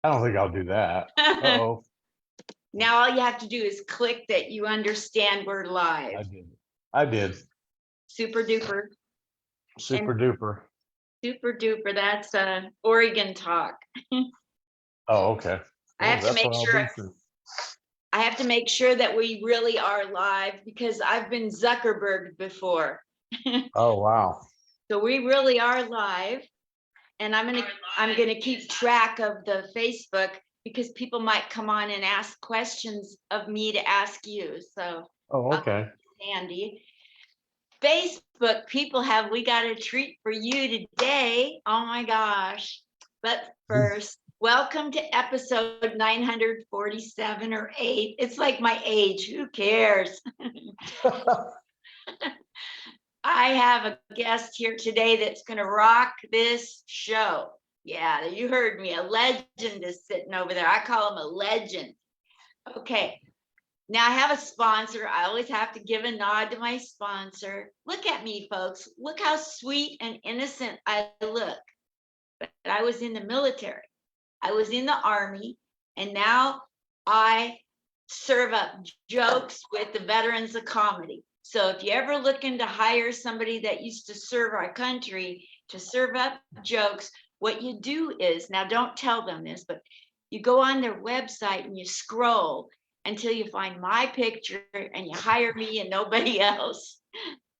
I don't think I'll do that. Uh-oh. Now all you have to do is click that you understand we're live. I did. I did. Super duper. Super duper. Super duper. That's Oregon talk. Oh, okay. I Well, have to that's make what I'll sure. do too. I have to make sure that we really are live because I've been Zuckerberg before. Oh, wow. So we really are live, and I'm gonna keep track of the Facebook because people might come on and ask questions of me to ask you. So Oh, okay. Andy, Facebook people we got a treat for you today. Oh my gosh. But first, welcome to episode 947 or 8. It's like my age. Who cares? I have a guest here today that's going to rock this show. Yeah, you heard me. A legend is sitting over there. I call him a legend. Okay. Now I have a sponsor. I always have to give a nod to my sponsor. Look at me, folks. Look how sweet and innocent I look. But I was in the military. I was in the Army, and now I serve up jokes with the Veterans of Comedy. So if you ever looking to hire somebody that used to serve our country to serve up jokes, what you do is, now don't tell them this, but you go on their website and you scroll until you find my picture and you hire me and nobody else.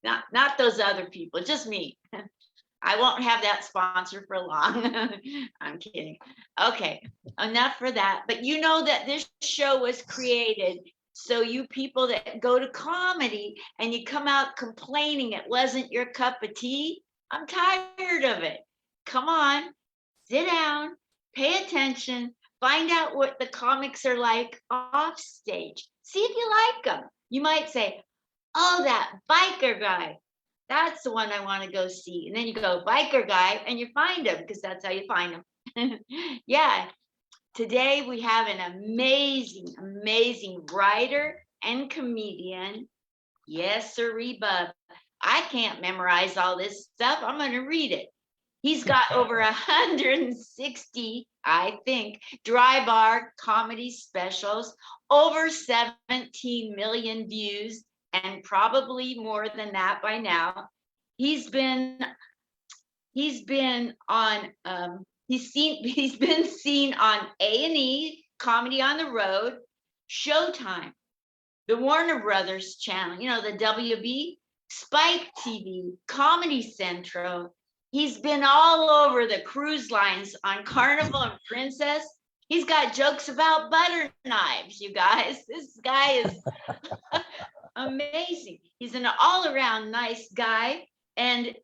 Not those other people, just me. I won't have that sponsor for long. I'm kidding. Okay, enough for that. But you know that this show was created so you people that go to comedy and you come out complaining it wasn't your cup of tea, I'm tired of it. Come on, sit down, pay attention, find out what the comics are like off stage. See if you like them. You might say, oh, that biker guy. That's the one I want to go see. And then you go biker guy and you find him because that's how you find him. Yeah. Today we have an amazing writer and comedian. Yes, sirree, bub. I can't memorize all this stuff. I'm going to read it. He's got over 160, I think, dry bar comedy specials, over 17 million views, and probably more than that by now. He's been on he's been seen on A&E, Comedy on the Road, Showtime, the Warner Brothers channel, the WB, Spike TV, Comedy Central. He's been all over the cruise lines on Carnival and Princess. He's got jokes about butter knives, you guys. This guy is amazing. He's an all-around nice guy. And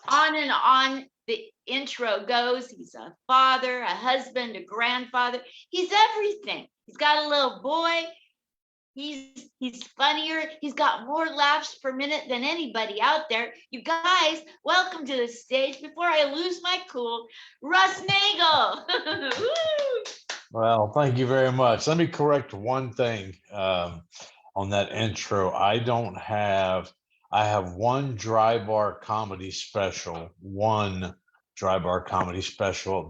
on the intro goes. He's a father, a husband, a grandfather. He's everything. He's got a little boy. He's funnier. He's got more laughs per minute than anybody out there. You guys, welcome to the stage. Before I lose my cool, Russ Nagel. Well, thank you very much. Let me correct one thing on that intro. I have one dry bar comedy special,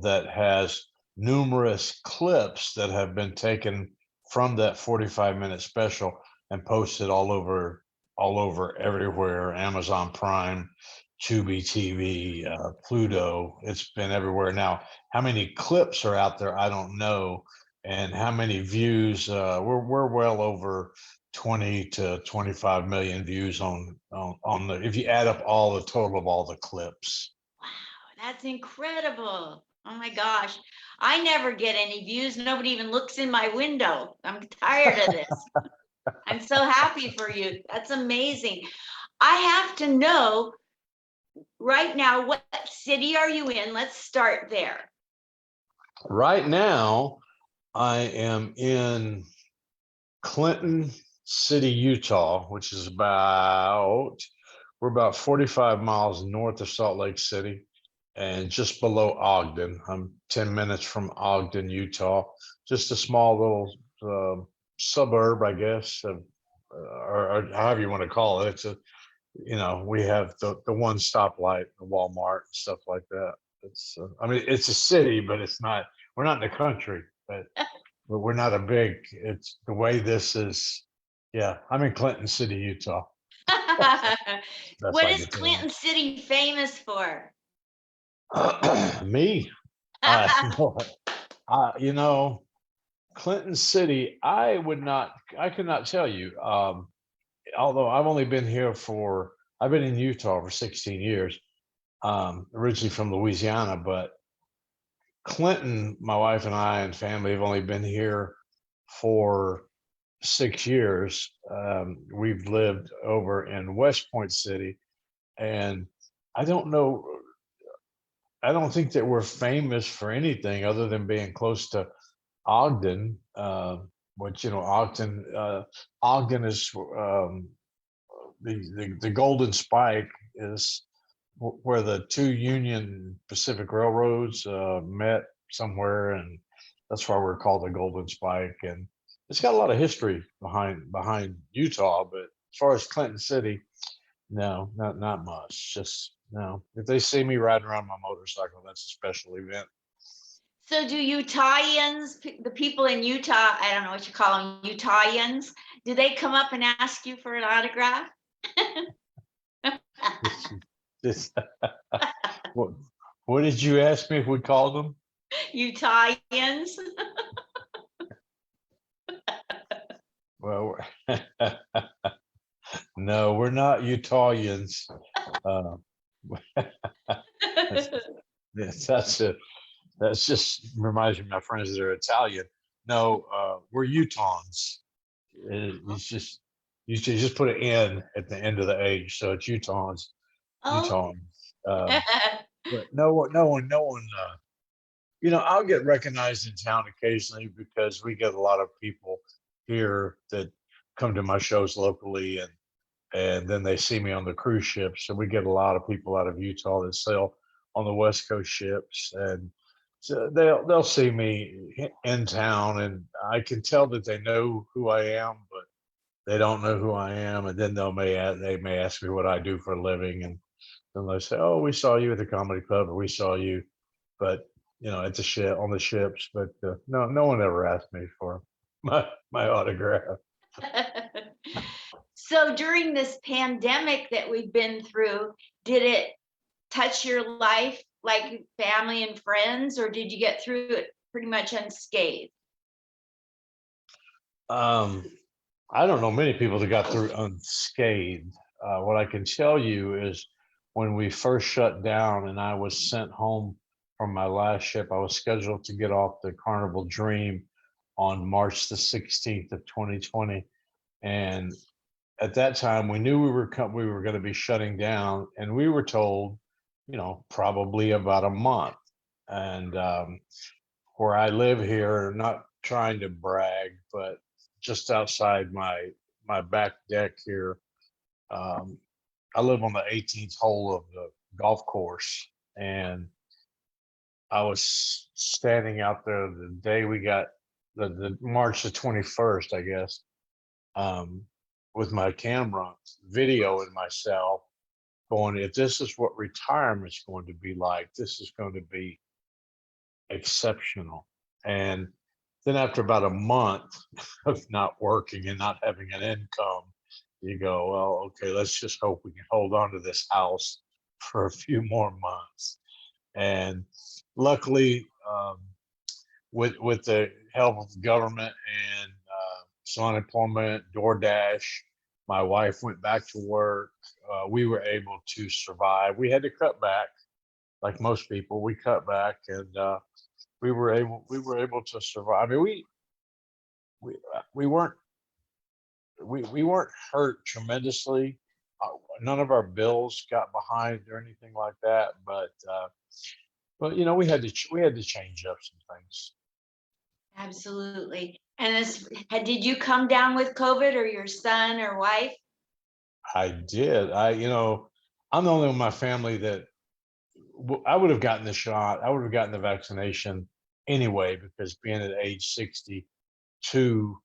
that has numerous clips that have been taken from that 45-minute special and posted all over everywhere. Amazon Prime, Tubi TV, Pluto. It's been everywhere. Now, how many clips are out there? I don't know. And how many views? We're well over 20 to 25 million views on the, if you add up all the total of all the clips. Wow, that's incredible. Oh my gosh. I never get any views. Nobody even looks in my window. I'm tired of this. I'm so happy for you. That's amazing. I have to know right now, what city are you in? Let's start there. Right now, I am in Clinton City, Utah, which is we're about 45 miles north of Salt Lake City and just below Ogden. I'm 10 minutes from Ogden, Utah, just a small little suburb, I guess, or however you want to call it. It's we have the one stoplight, the Walmart, and stuff like that. It's, I mean, it's a city, but it's not. we're not in the country, but we're not a big. It's the way this is. Yeah, I'm in Clinton City, Utah. That's What like is the thing. Clinton City famous for? Me, you know, you know, Clinton City. I could not tell you. Although I've only been here for, I've been in Utah for 16 years. Originally from Louisiana, but Clinton, my wife and I and family have only been here for 6 years. We've lived over in West Point City, and I don't know. I don't think that we're famous for anything other than being close to Ogden. Which Ogden is the Golden Spike is where the two Union Pacific Railroads met somewhere, and that's why we're called the Golden Spike. And it's got a lot of history behind Utah, but as far as Clinton City, no, not much. Just no. If they see me riding around my motorcycle, that's a special event. So do Utahns, the people in Utah, I don't know what you call them, Utahns, do they come up and ask you for an autograph? This, what, what did you ask me if we called them? Utahns? Well, no, we're not Utahians. Uh, that's, that's it. That's just reminds me of my friends that are Italian. No, we're Utahns. It's just you should just put an N at the end of the H, so it's Utahns. Oh. Utahns. But no one. I'll get recognized in town occasionally because we get a lot of people here that come to my shows locally, and then they see me on the cruise ships. So we get a lot of people out of Utah that sail on the West Coast ships, and so they'll see me in town, and I can tell that they know who I am, but they don't know who I am. And then they may ask me what I do for a living, and then they say, "Oh, we saw you at the comedy club, or we saw you," but at the ship on the ships. But no one ever asked me for my autograph. So during this pandemic that we've been through, did it touch your life like family and friends, or did you get through it pretty much unscathed? Um, I don't know many people that got through unscathed. What I can tell you is when we first shut down and I was sent home from my last ship, I was scheduled to get off the Carnival Dream on March the 16th of 2020. And at that time, we knew we were going to be shutting down, and we were told, probably about a month. And where I live here, not trying to brag, but just outside my back deck here, um, I live on the 18th hole of the golf course, and I was standing out there the day we got the March the 21st, I guess, um, with my camera, videoing myself, going, if this is what retirement's going to be like, this is going to be exceptional. And then after about a month of not working and not having an income, you go, well, okay, let's just hope we can hold on to this house for a few more months. And luckily, with the help of the government and some unemployment, DoorDash, my wife went back to work. We were able to survive. We had to cut back, like most people. We cut back, and we were able to survive. I mean, we weren't we weren't hurt tremendously. None of our bills got behind or anything like that, but we had to change up some things. Absolutely. And did you come down with COVID, or your son or wife? I did. I'm the only one in my family that I would have gotten the shot. I would have gotten the vaccination anyway, because being at age 62,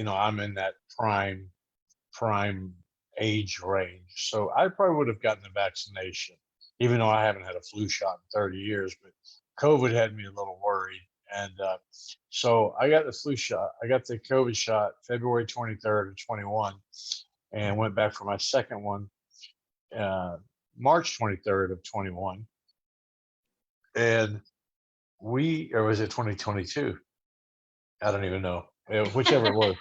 I'm in that prime age range. So I probably would have gotten the vaccination, even though I haven't had a flu shot in 30 years. But COVID had me a little worried, And so I got the flu shot. I got the COVID shot February 23rd of 21, and went back for my second one March 23rd of 21. And or was it 2022? I don't even know. Whichever it was.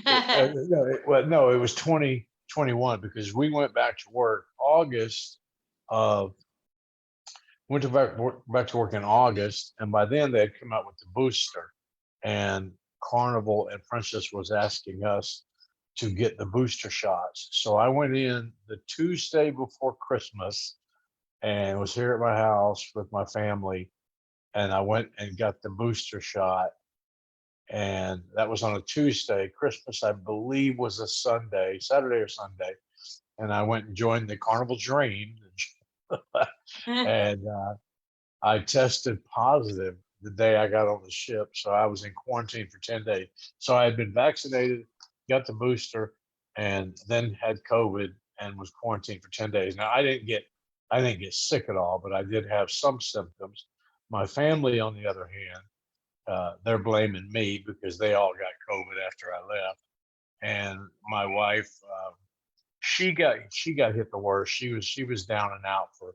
No, it was 2021 because we went back to work August of went to back to work in August, and by then they had come out with the booster, and Carnival and Princess was asking us to get the booster shots. So I went in the Tuesday before Christmas and was here at my house with my family, and I went and got the booster shot, and that was on a Tuesday. Christmas, I believe, was a Saturday or Sunday, and I went and joined the Carnival Dream, and I tested positive the day I got on the ship, so I was in quarantine for 10 days. So I had been vaccinated, got the booster, and then had COVID and was quarantined for 10 days. Now I didn't get sick at all, but I did have some symptoms. My family, on the other hand, they're blaming me because they all got COVID after I left. And my wife, she got hit the worst. She was down and out for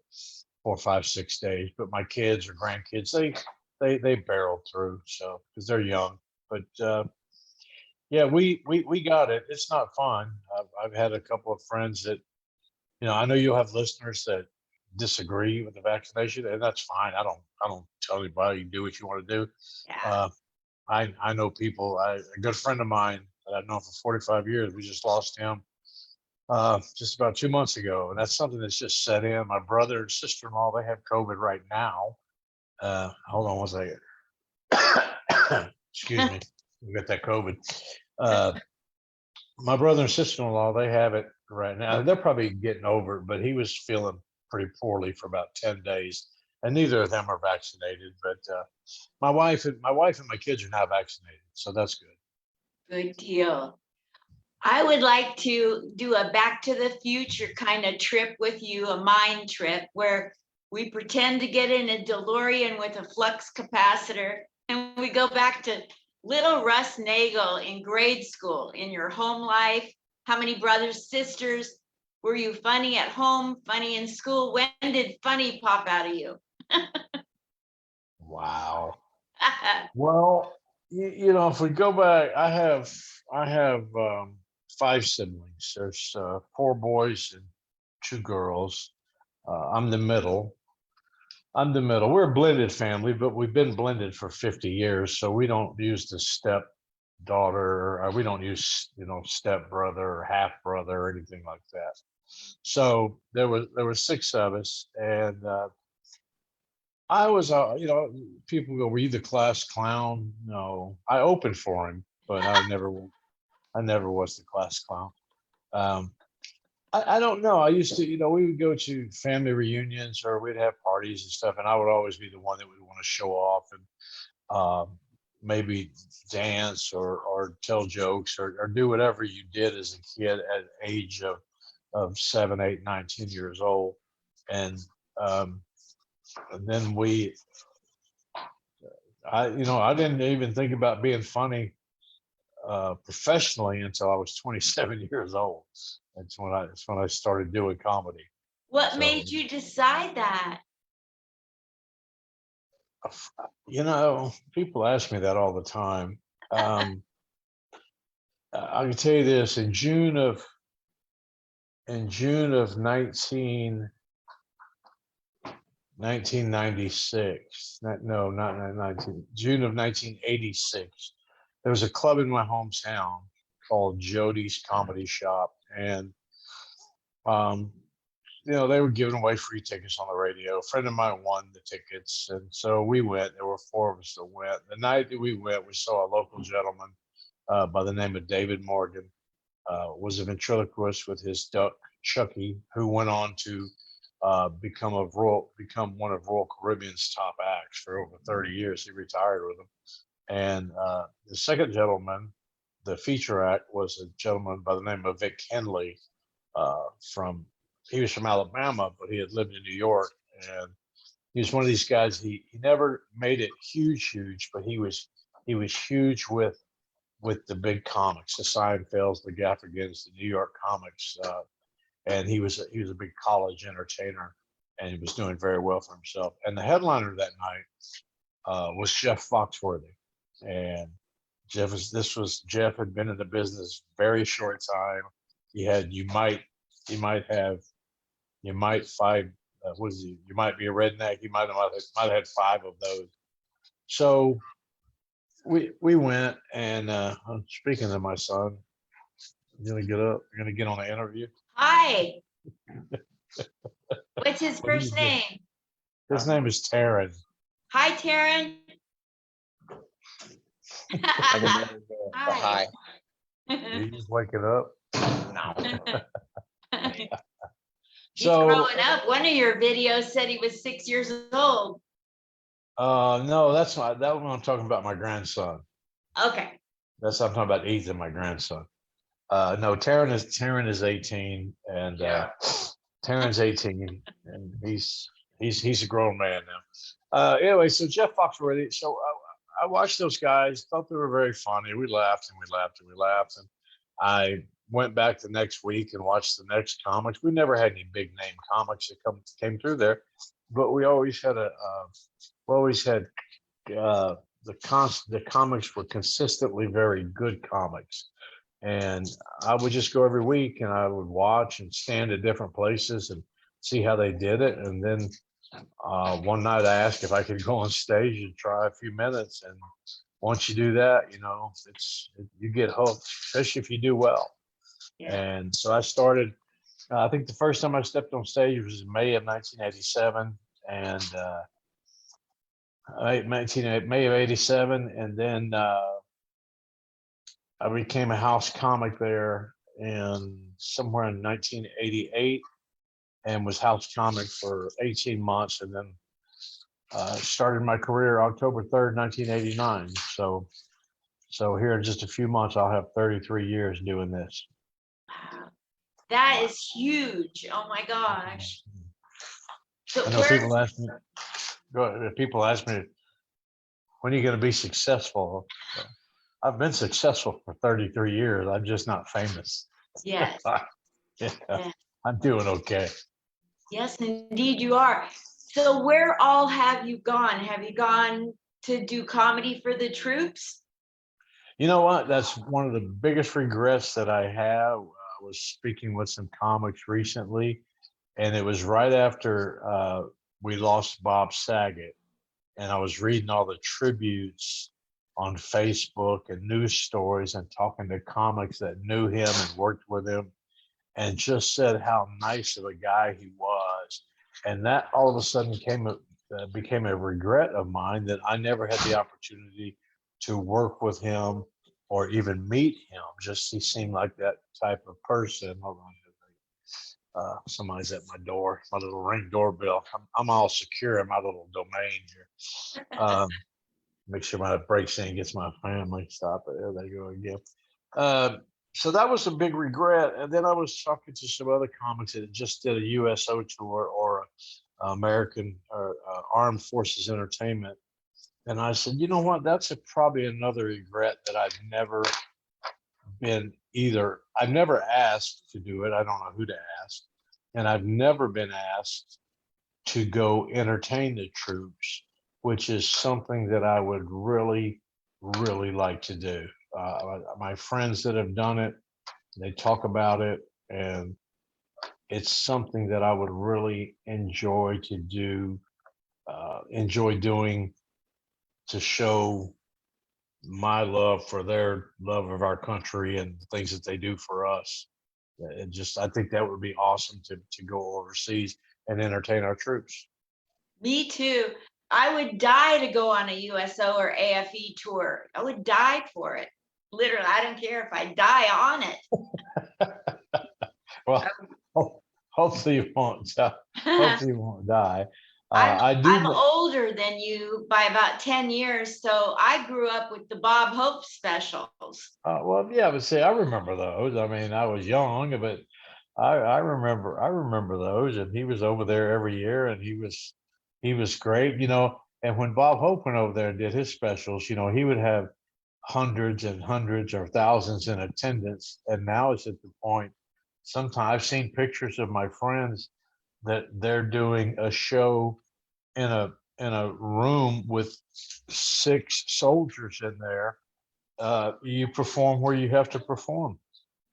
4, 5, 6 days. But my kids or grandkids, they barreled through. So because they're young, but yeah, we got it. It's not fun. I've had a couple of friends that, I know you'll have listeners that disagree with the vaccination, and that's fine. I don't tell anybody. You do what you want to do. Yeah. I know people. A good friend of mine that I've known for 45 years. We just lost him just about 2 months ago, and that's something that's just set in. My brother and sister-in-law, they have COVID right now. Hold on one second. Excuse me. We got that COVID. My brother and sister-in-law, they have it right now. They're probably getting over it, but he was feeling pretty poorly for about 10 days. And neither of them are vaccinated, but my wife and my kids are now vaccinated, so that's good. Good deal. I would like to do a back to the future kind of trip with you, a mind trip where we pretend to get in a DeLorean with a flux capacitor and we go back to little Russ Nagel in grade school, in your home life. How many brothers, sisters? Were you funny at home, funny in school? When did funny pop out of you? Wow. Well, if we go back, I have 5 siblings. There's 4 boys and 2 girls. I'm the middle. We're a blended family, but we've been blended for 50 years, so we don't use the step daughter, or we don't use step brother or half brother or anything like that. So there were 6 of us, and I was, people go, "Were you the class clown?" No, I opened for him, but I never was the class clown. Um, I don't know. I used to, we would go to family reunions or we'd have parties and stuff, and I would always be the one that would want to show off and maybe dance or tell jokes or do whatever you did as a kid at age of 7, 8, 9, 10 years old. And then I didn't even think about being funny professionally until I was 27 years old. That's when I started doing comedy. What made you decide that? People ask me that all the time. I can tell you this: in June of 1996. No, not 19. June of 1986. There was a club in my hometown called Jody's Comedy Shop, and they were giving away free tickets on the radio. A friend of mine won the tickets, and so we went. There were 4 of us that went. The night that we went, we saw a local gentleman by the name of David Morgan, was a ventriloquist with his duck Chucky, who went on to become one of Royal Caribbean's top acts for over 30 years. He retired with them. And the second gentleman, the feature act, was a gentleman by the name of Vic Kinley. He was from Alabama, but he had lived in New York, and He was one of these guys. He never made it huge, but he was huge with the big comics, the Seinfelds, the Gaffigans, the New York comics, and he was a big college entertainer, and he was doing very well for himself. And the headliner that night was Jeff Foxworthy, and Jeff had been in the business very short time. He had you might find what is he? You might be a redneck. He might have had 5 of those. So we went, and I'm speaking to my son. You gonna get up? You're gonna get on the interview? Hi. What's his What do you first do? name? His name is Taryn. Hi, Taryn. Hi. You just waking up. No. He's So growing up. One of your videos said he was 6 years old. no, that's not that one. I'm talking about my grandson. Okay. I'm talking about Ethan, my grandson. No, Taryn is 18, and Taryn's 18, and he's a grown man now. Anyway, so Jeff Foxworthy. So I watched those guys, thought they were very funny. We laughed and we laughed and we laughed, and I went back the next week and watched the next comics. We never had any big name comics that came through there, but we always had the comics were consistently very good comics. And I would just go every week, and I would watch and stand at different places and see how they did it. And then one night I asked if I could go on stage and try a few minutes. And once you do that, you get hooked, especially if you do well. Yeah. And so I started. I think the first time I stepped on stage was in May of 1987, and May of '87, and then I became a house comic there somewhere in 1988, and was house comic for 18 months, and then started my career October 3rd, 1989. So here in just a few months, I'll have 33 years doing this. Wow. That is huge. Oh my gosh. So I know people ask me, when are you going to be successful? I've been successful for 33 years. I'm just not famous. Yes. Yeah, I'm doing okay. Yes, indeed you are. So where all have you gone? Have you gone to do comedy for the troops? You know what? That's one of the biggest regrets that I have. I was speaking with some comics recently, and it was right after we lost Bob Saget, and I was reading all the tributes on Facebook and news stories and talking to comics that knew him and worked with him, and just said how nice of a guy he was. And that all of a sudden became a regret of mine, that I never had the opportunity to work with him or even meet him. Just he seemed like that type of person. Hold on. Somebody's at my door, my little Ring doorbell. I'm all secure in my little domain here. Make sure my breaks in, gets my family. Stop it. There they go again. So that was a big regret. And then I was talking to some other comics that just did a USO tour or American or Armed Forces Entertainment. And I said, you know what? That's probably another regret, that I've never I've never asked to do it. I don't know who to ask. And I've never been asked to go entertain the troops, which is something that I would really, really like to do. My friends that have done it, they talk about it, and it's something that I would really enjoy to do, enjoy doing, to show my love for their love of our country and the things that they do for us. I think that would be awesome to go overseas and entertain our troops. Me too. I would die to go on a USO or AFE tour. I would die for it. Literally, I don't care if I die on it. Well, hopefully you won't die. Hopefully you won't die. I'm older than you by about 10 years, so I grew up with the Bob Hope specials. Well, yeah, but see, I remember those. I mean, I was young, but I remember those, and he was over there every year, and he was He was great, you know. And when Bob Hope went over there and did his specials, you know, he would have hundreds and hundreds or thousands in attendance. And now it's at the point, sometimes I've seen pictures of my friends that they're doing a show in a room with 6 soldiers in there. You perform where you have to perform,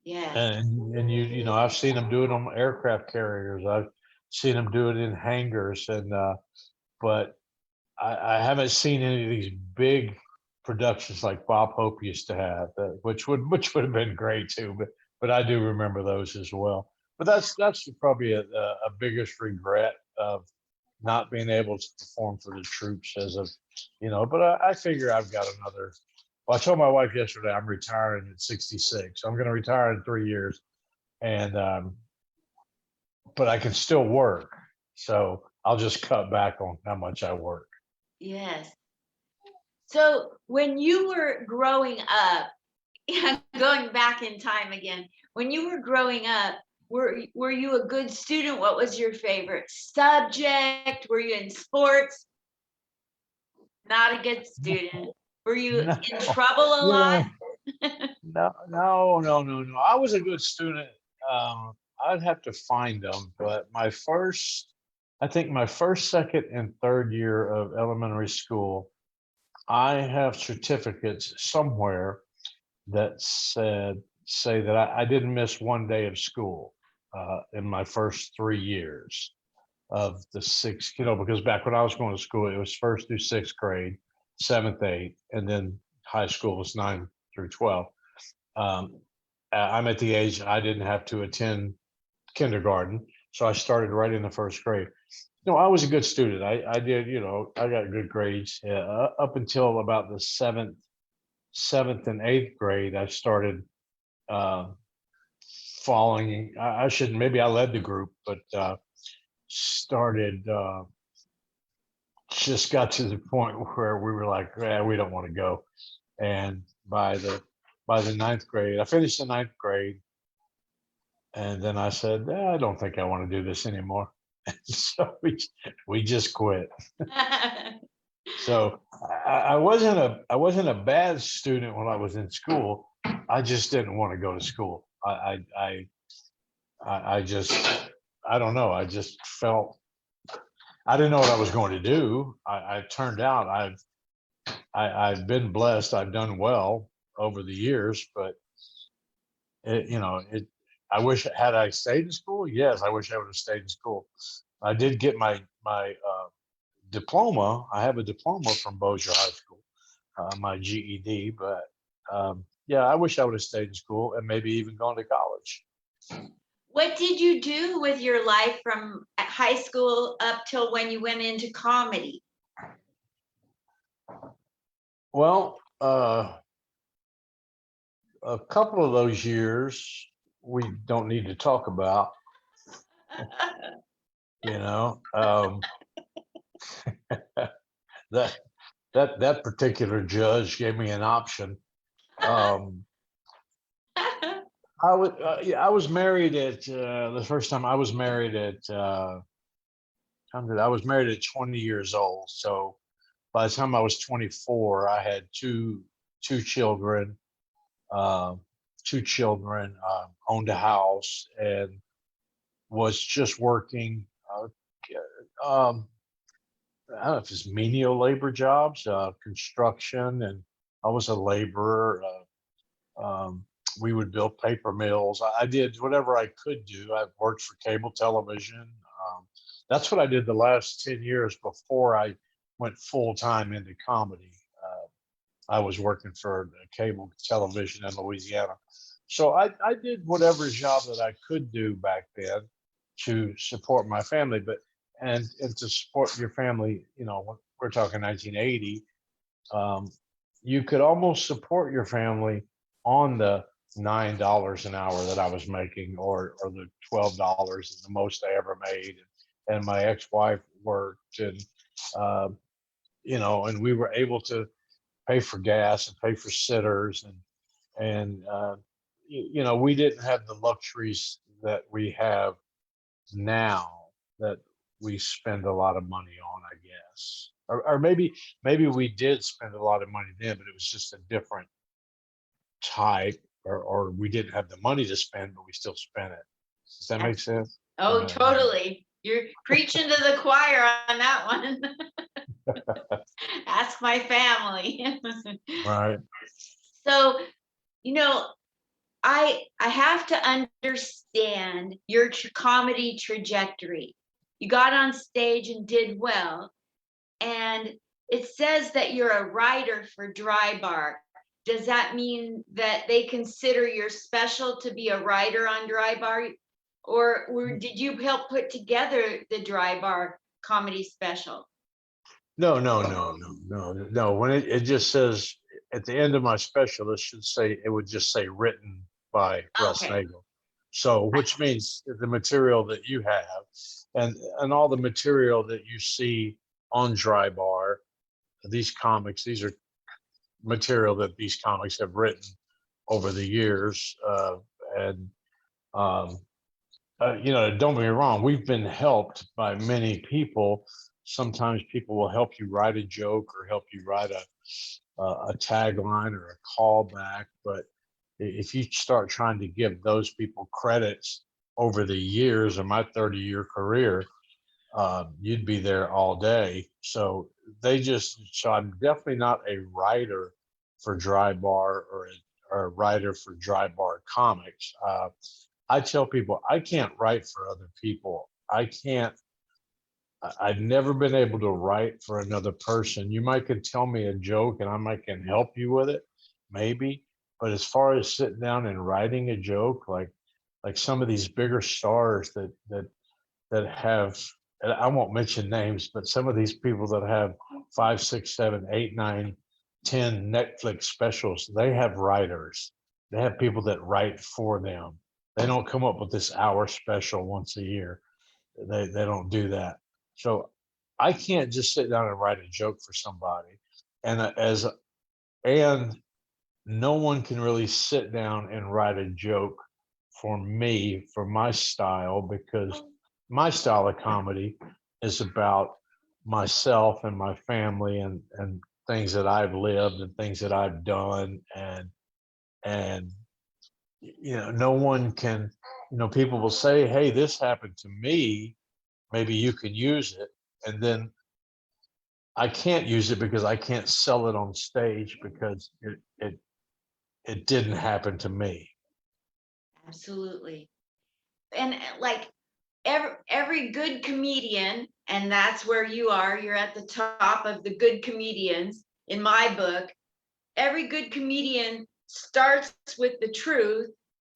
Yes. and you know, I've seen them do it on aircraft carriers. I've seen them do it in hangars, and but I haven't seen any of these big productions like Bob Hope used to have, which would have been great too. But I do remember those as well. But that's probably a biggest regret of not being able to perform for the troops as of, you know. But I figure I've got another. Well, I told my wife yesterday I'm retiring at 66. I'm going to retire in 3 years, and but I can still work. So I'll just cut back on how much I work. Yes. So when you were growing up, going back in time again, when you were growing up, were you a good student? What was your favorite subject? Were you in sports? Not a good student. Were you No, in trouble a yeah, lot? no. I was a good student. I'd have to find them, but I think my first, second, and third year of elementary school, I have certificates somewhere that say that I didn't miss one day of school in my first 3 years of the six, you know, because back when I was going to school, it was first through sixth grade, seventh, eighth, and then high school was 9 through 12. Um, I'm at the age I didn't have to attend kindergarten, so I started right in the first grade. No, I was a good student. I did, you know, I got good grades up until about the seventh and eighth grade. I started uh, falling. I shouldn't. Maybe I led the group, but started just got to the point where we were like, yeah, we don't want to go. And by the ninth grade, I finished the ninth grade, and then I said, I don't think I want to do this anymore. So we just quit. So I wasn't a bad student when I was in school. I just didn't want to go to school. I just I don't know. I just felt I didn't know what I was going to do. I turned out I've been blessed. I've done well over the years, but you know, I wish had I stayed in school. Yes, I wish I would have stayed in school. I did get my diploma. I have a diploma from Bossier High School, my GED. But yeah, I wish I would have stayed in school and maybe even gone to college. What did you do with your life from high school up till when you went into comedy? Well, a couple of those years we don't need to talk about. You know, that that particular judge gave me an option. Um, yeah, I was married at the first time I was married at I was married at 20 years old. So by the time I was 24, I had two children, uh, owned a house, and was just working. Um, I don't know if it's menial labor jobs, construction, and I was a laborer. We would build paper mills. I did whatever I could do. I worked for cable television. That's what I did the last 10 years before I went full time into comedy. I was working for cable television in Louisiana. So I did whatever job that I could do back then to support my family. And to support your family, you know, we're talking 1980, um, you could almost support your family on the $9 an hour that I was making, or the $12, the most I ever made. And my ex-wife worked, and uh, you know, and we were able to pay for gas and pay for sitters, and you know, we didn't have the luxuries that we have now. That we spend a lot of money on, I guess. Or maybe we did spend a lot of money then, but it was just a different type, or we didn't have the money to spend, but we still spent it. Does that make sense? Oh, totally. You're preaching to the choir on that one. Ask my family. Right. So, you know, I have to understand your comedy trajectory. You got on stage and did well, and it says that you're a writer for Dry Bar. Does that mean that they consider your special to be a writer on Dry Bar, or did you help put together the Dry Bar comedy special? No. When it just says at the end of my special, it would just say written by Russ Okay. Nagel. So, which means the material that you have and all the material that you see on Dry Bar, these are material that these comics have written over the years. And um, don't get me wrong, we've been helped by many people. Sometimes people will help you write a joke or help you write a tagline or a callback. But if you start trying to give those people credits over the years of my 30-year career, you'd be there all day. So I'm definitely not a writer for Dry Bar or a writer for Dry Bar Comics. I tell people I can't write for other people. I've never been able to write for another person. You might can tell me a joke and I might can help you with it, maybe. But as far as sitting down and writing a joke, like some of these bigger stars that have, and I won't mention names, but some of these people that have 5, 6, 7, 8, 9, 10 Netflix specials, they have writers. They have people that write for them. They don't come up with this hour special once a year. They don't do that. So I can't just sit down and write a joke for somebody. And and no one can really sit down and write a joke for me, for my style, because my style of comedy is about myself and my family and things that I've lived and things that I've done. And no one can, people will say, hey, this happened to me, maybe you can use it. And then I can't use it because I can't sell it on stage because it didn't happen to me. Absolutely. And like every good comedian, and that's where you are, you're at the top of the good comedians in my book. Every good comedian starts with the truth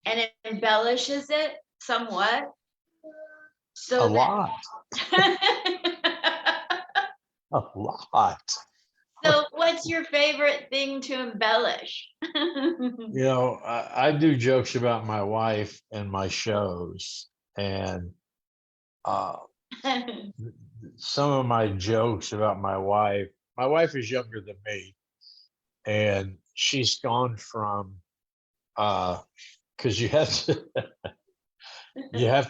and it embellishes it somewhat. A So lot, that a lot. so what's your favorite thing to embellish? I do jokes about my wife and my shows, and uh, some of my jokes about my wife is younger than me, and she's gone from because you have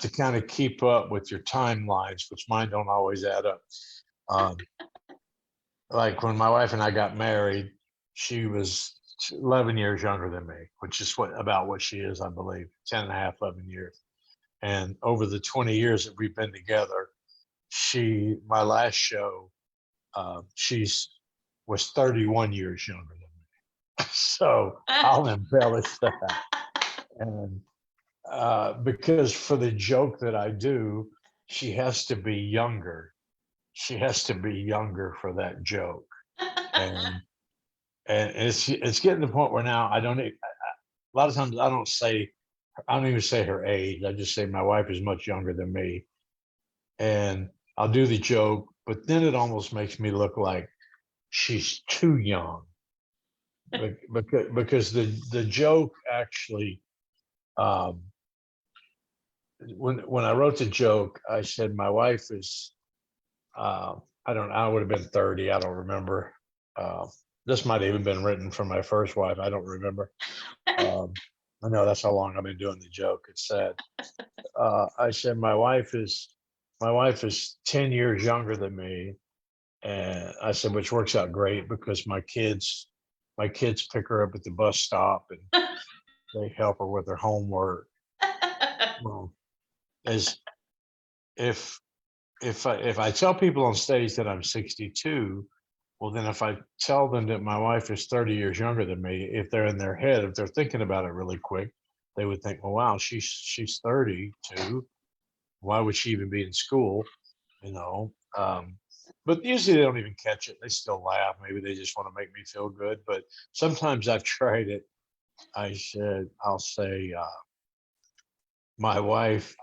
to kind of keep up with your timelines, which mine don't always add up. Um, like when my wife and I got married, she was 11 years younger than me, which is about what she is, I believe, 10 and a half, 11 years. And over the 20 years that we've been together, my last show, she's was 31 years younger than me. So I'll embellish that. And because for the joke that I do, she has to be younger. She has to be younger for that joke. And it's getting to the point where now a lot of times I don't even say her age. I just say my wife is much younger than me, and I'll do the joke, but then it almost makes me look like she's too young, because the joke actually, um, when I wrote the joke, I said my wife is, I don't know, I would have been 30. I don't remember. Uh, this might have even been written for my first wife. I don't remember. I know that's how long I've been doing the joke. It's sad. I said my wife is my wife is 10 years younger than me. And I said, which works out great because my kids pick her up at the bus stop and they help her with her homework. Well, as if if I tell people on stage that I'm 62, well, then if I tell them that my wife is 30 years younger than me, if they're in their head, if they're thinking about it really quick, they would think, well, wow, she's 32. Why would she even be in school? You know. But usually they don't even catch it. They still laugh. Maybe they just want to make me feel good. But sometimes I've tried it. I'll say, my wife,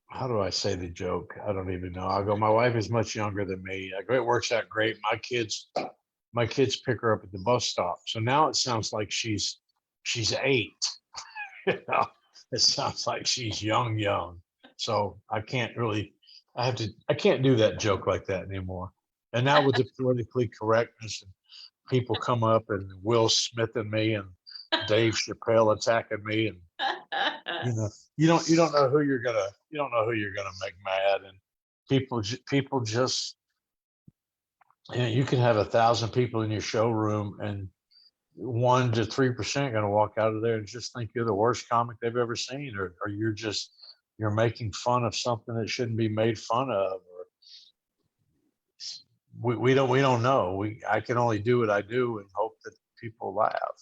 how do I say the joke? I don't even know. I'll go, my wife is much younger than me. It works out great. My kids pick her up at the bus stop. So now it sounds like she's 8. You know, it sounds like she's young. So I can't do that joke like that anymore. And now with the politically correctness and people come up and Will Smith and me and Dave Chappelle attacking me, and you don't know who you're gonna make mad, and people just, you can have 1,000 people in your showroom and 1 to 3% gonna walk out of there and just think you're the worst comic they've ever seen, or you're making fun of something that shouldn't be made fun of, or we don't know. I can only do what I do and hope that people laugh.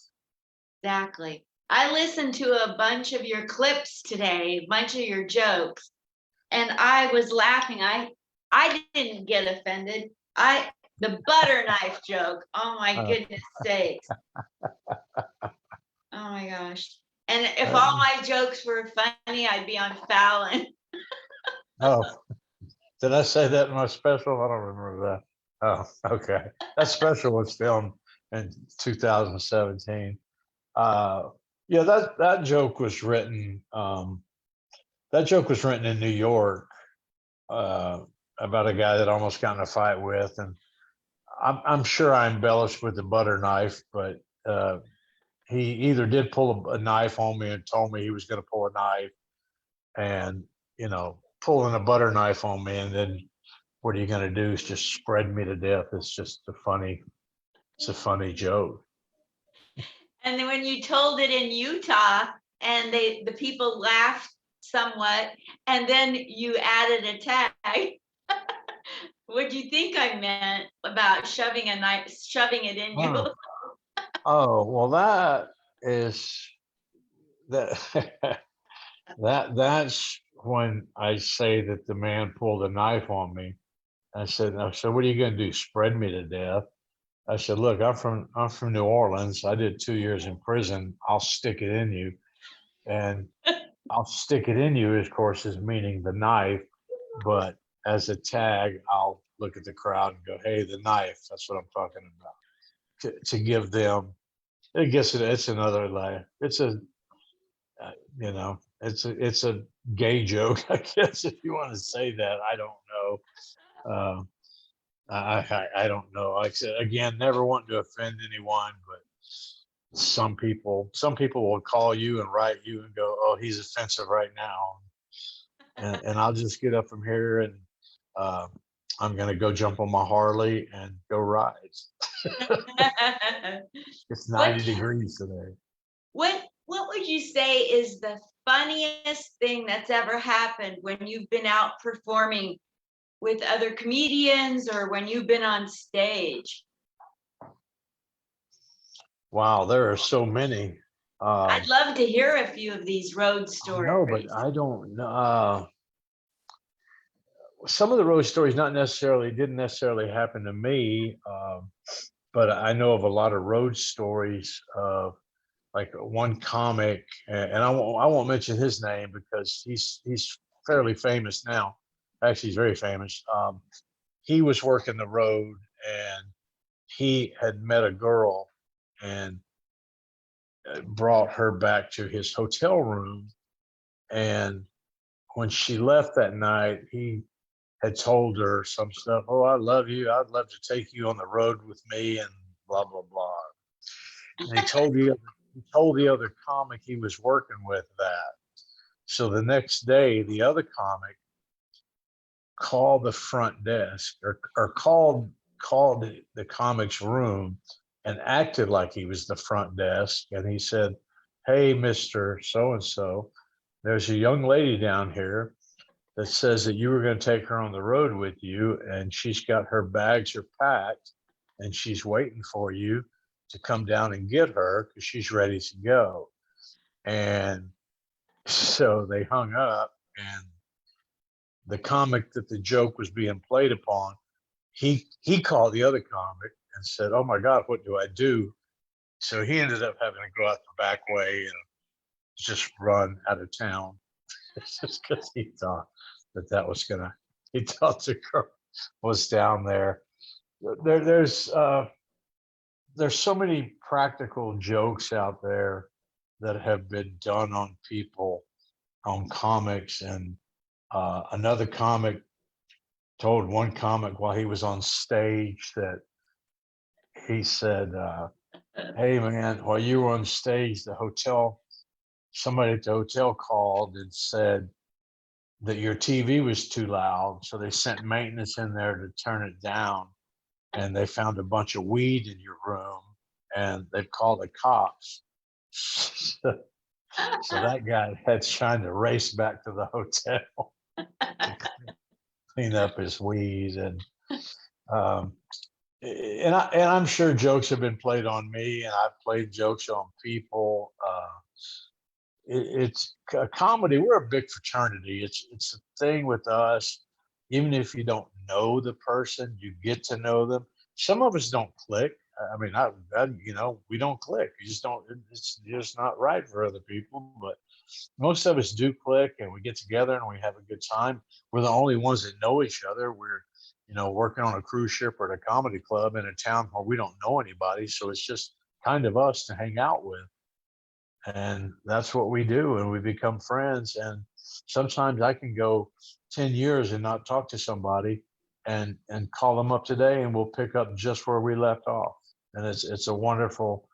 Exactly. I listened to a bunch of your clips today, a bunch of your jokes, and I was laughing. I didn't get offended. The butter knife joke. Oh my Uh, goodness sakes. Oh my gosh. And if uh, all my jokes were funny, I'd be on Fallon. oh, did I say that in my special? I don't remember that. Oh, okay. That special was filmed in 2017. Yeah, that joke was written. That joke was written in New York, uh, about a guy that almost got in a fight with, and I'm sure I embellished with the butter knife, but he either did pull a knife on me and told me he was going to pull a knife, and pulling a butter knife on me, and then what are you going to do? Is just spread me to death. It's a funny joke. And then when you told it in Utah and the people laughed somewhat, and then you added a tag. What do you think I meant about shoving a knife, shoving it in you? Oh, oh, well, that is that that's when I say that the man pulled a knife on me. I said, what are you going to do? Spread me to death? I said, look, I'm from New Orleans. I did 2 years in prison. I'll stick it in you, and I'll stick it in you, of course, is meaning the knife. But as a tag, I'll look at the crowd and go, hey, the knife. That's what I'm talking about. To give them, I guess it's another laugh. It's a gay joke, I guess, if you want to say that. I don't know. Uh, I don't know. Like I said, again, never wanting to offend anyone, but some people will call you and write you and go, "Oh, he's offensive right now," and I'll just get up from here and uh, I'm gonna go jump on my Harley and go ride. It's what 90 degrees today. what would you say is the funniest thing that's ever happened when you've been out performing with other comedians or when you've been on stage? Wow, there are so many. I'd love to hear a few of these road I know, but stories. I don't know. Some of the road stories didn't necessarily happen to me, but I know of a lot of road stories of like one comic, and I won't mention his name because he's fairly famous now. Actually, he's very famous. He was working the road, and he had met a girl and brought her back to his hotel room. And when she left that night, he had told her some stuff. Oh, I love you. I'd love to take you on the road with me, and blah blah blah. And he told the other comic he was working with that. So the next day, the other comic call the front desk or called the comics room and acted like he was the front desk. And he said, "Hey, Mr. So and so, there's a young lady down here that says that you were going to take her on the road with you, and she's got her bags are packed, and she's waiting for you to come down and get her because she's ready to go." And so they hung up, and the comic that the joke was being played upon, he called the other comic and said, "Oh my God, what do I do?" So he ended up having to go out the back way and just run out of town just because he thought that was gonna. He thought the girl was down there. There's so many practical jokes out there that have been done on people on comics, and another comic told one comic while he was on stage that he said, "Hey man, while you were on stage, somebody at the hotel called and said that your TV was too loud, so they sent maintenance in there to turn it down, and they found a bunch of weed in your room, and they've called the cops." So that guy had trying to race back to the hotel to clean up his weed, um, and I'm sure jokes have been played on me, and I've played jokes on people. It's a comedy. We're a big fraternity. It's a thing with us. Even if you don't know the person, you get to know them. Some of us don't click. I mean, we don't click. You just don't. It's just not right for other people. But most of us do click, and we get together and we have a good time. We're the only ones that know each other. We're working on a cruise ship or at a comedy club in a town where we don't know anybody, so it's just kind of us to hang out with, and that's what we do, and we become friends. And sometimes I can go 10 years and not talk to somebody, and call them up today, and we'll pick up just where we left off. And it's a wonderful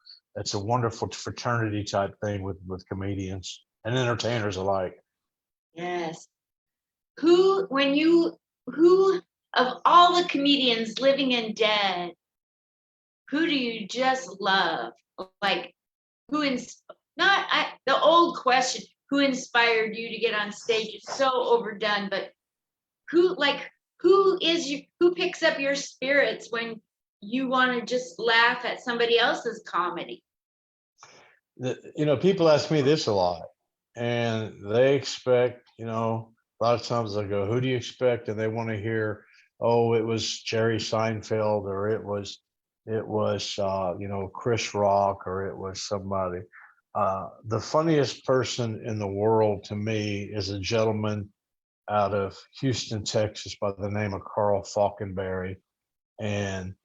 fraternity type thing with comedians and entertainers alike. Yes. Who of all the comedians living and dead, who do you just love? Like who not the old question, who inspired you to get on stage is so overdone, but who picks up your spirits when you want to just laugh at somebody else's comedy? People ask me this a lot, and they expect, a lot of times I go, "Who do you expect?" And they want to hear, "Oh, it was Jerry Seinfeld, or it was Chris Rock, or it was somebody." The funniest person in the world to me is a gentleman out of Houston, Texas, by the name of Carl Falkenberry. And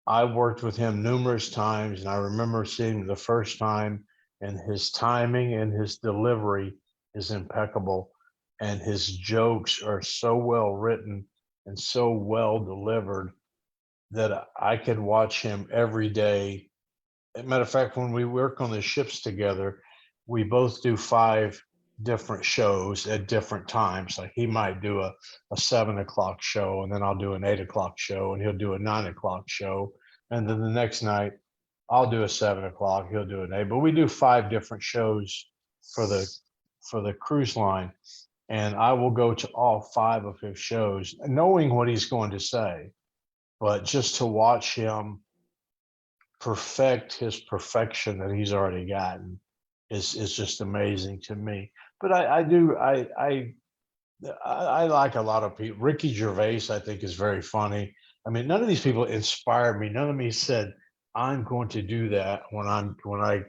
I worked with him numerous times, and I remember seeing him the first time, and his timing and his delivery is impeccable, and his jokes are so well written and so well delivered that I could watch him every day. As a matter of fact, when we work on the ships together, we both do 5 different shows at different times. Like he might do a 7 o'clock show, and then I'll do an 8 o'clock show, and he'll do a 9 o'clock show. And then the next night I'll do a 7 o'clock, he'll do an 8. But we do 5 different shows for the cruise line. And I will go to all 5 of his shows, knowing what he's going to say. But just to watch him perfect his perfection that he's already gotten is just amazing to me. But I like a lot of people. Ricky Gervais, I think, is very funny. I mean, none of these people inspired me. None of me said, "I'm going to do that when I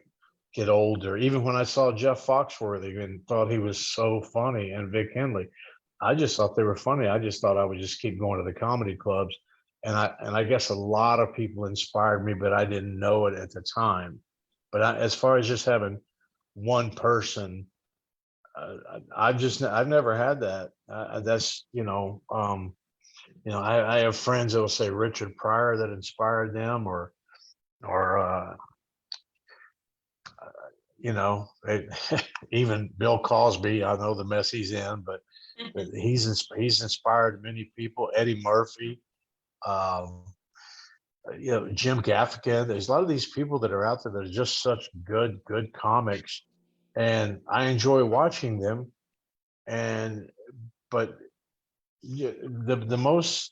get older." Even when I saw Jeff Foxworthy and thought he was so funny, and Vic Kinley, I just thought they were funny. I just thought I would just keep going to the comedy clubs. And I guess a lot of people inspired me, but I didn't know it at the time. But as far as just having one person, I've never had that. That's I have friends that will say Richard Pryor that inspired them, or you know, even Bill Cosby, I know the mess he's in, but he's inspired many people. Eddie Murphy, um, you know, Jim Gaffigan. There's a lot of these people that are out there that are just such good comics, and I enjoy watching them. And but the most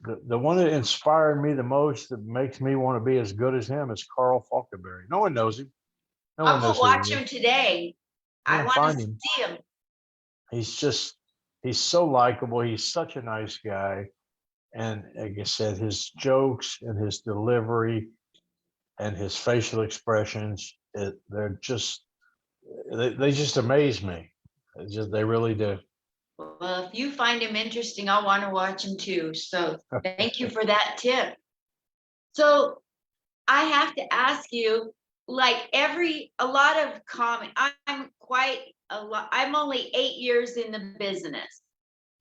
the one that inspired me the most, that makes me want to be as good as him, is Carl Falkenberry. No one knows him. No I'll one go knows who he watch is. him today. I Yeah, want to find him. see him. He's just he's so likable. He's such a nice guy. And like I said, his jokes and his delivery and his facial expressions, they're just they just amaze me. They really do. Well, if you find him interesting, I'll want to watch him too. So thank you for that tip. So I have to ask you, like a lot of comic, I'm quite a lot, I'm only 8 years in the business.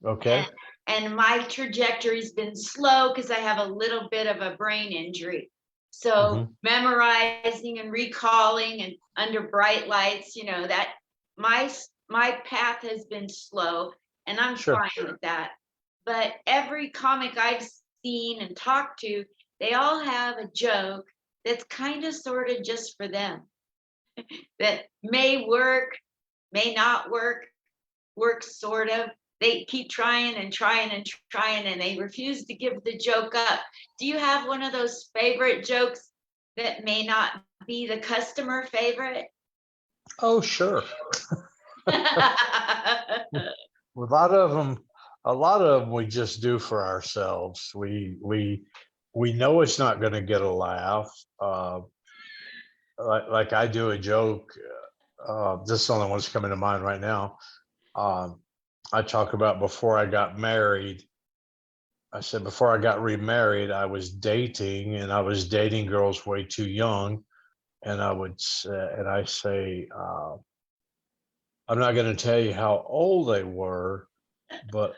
Okay. And my trajectory's been slow because I have a little bit of a brain injury. So memorizing and recalling and under bright lights, that my path has been slow, and I'm Sure. fine with that. But every comic I've seen and talked to, they all have a joke that's kind of sort of just for them, that may work, may not work sort of. They keep trying and trying and trying, and they refuse to give the joke up. Do you have one of those favorite jokes that may not be the customer favorite? Oh, sure. A lot of them we just do for ourselves. We know it's not going to get a laugh. Like I do a joke. This is the only one that's coming to mind right now. Um, I talk about before I got married. I said before I got remarried, I was dating, and I was dating girls way too young. And I say, I'm not going to tell you how old they were, but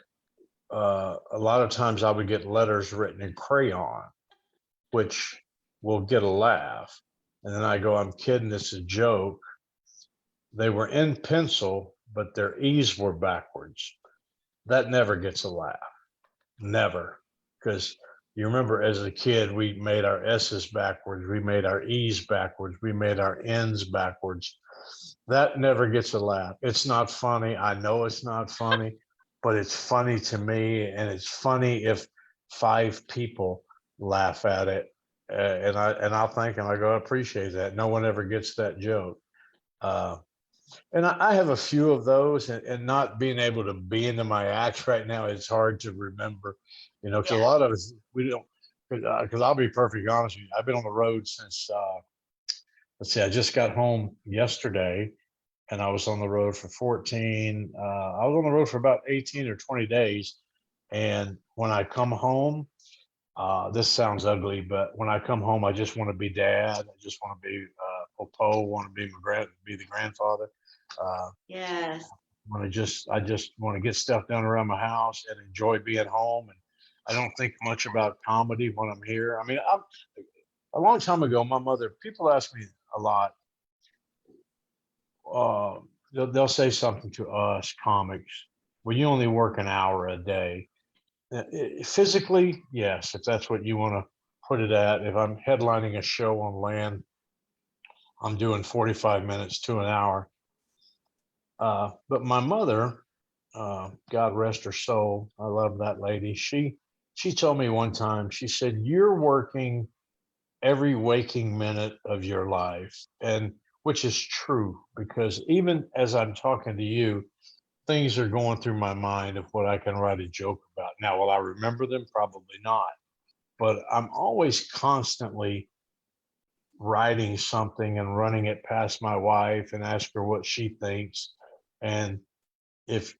a lot of times I would get letters written in crayon, which will get a laugh. And then I go, I'm kidding, it's a joke. They were in pencil, but their E's were backwards. That never gets a laugh. Never. Because you remember as a kid, we made our S's backwards, we made our E's backwards, we made our N's backwards. That never gets a laugh. It's not funny. I know it's not funny, but it's funny to me. And it's funny if 5 people laugh at it. And I'll thank them. I go, I appreciate that. No one ever gets that joke. Uh, and I have a few of those, and not being able to be into my act right now, it's hard to remember, because a Yeah. lot of us, we don't, because I'll be perfectly honest with you. I've been on the road since, let's see, I just got home yesterday, and I was on the road for 14, I was on the road for about 18 or 20 days. And when I come home, this sounds ugly, but when I come home, I just want to be dad. I just want to be Popo, want to be be the grandfather. Yes. I just want to get stuff done around my house and enjoy being home. And I don't think much about comedy when I'm here. I mean, a long time ago, my mother, people ask me a lot, uh, they'll say something to us comics, well, you only work an hour a day. Physically, yes, if that's what you want to put it at. If I'm headlining a show on land, I'm doing 45 minutes to an hour. But my mother, God rest her soul, I love that lady. She told me one time, she said, "You're working every waking minute of your life," and which is true, because even as I'm talking to you, things are going through my mind of what I can write a joke about. Now, will I remember them? Probably not. But I'm always constantly writing something and running it past my wife and ask her what she thinks. And if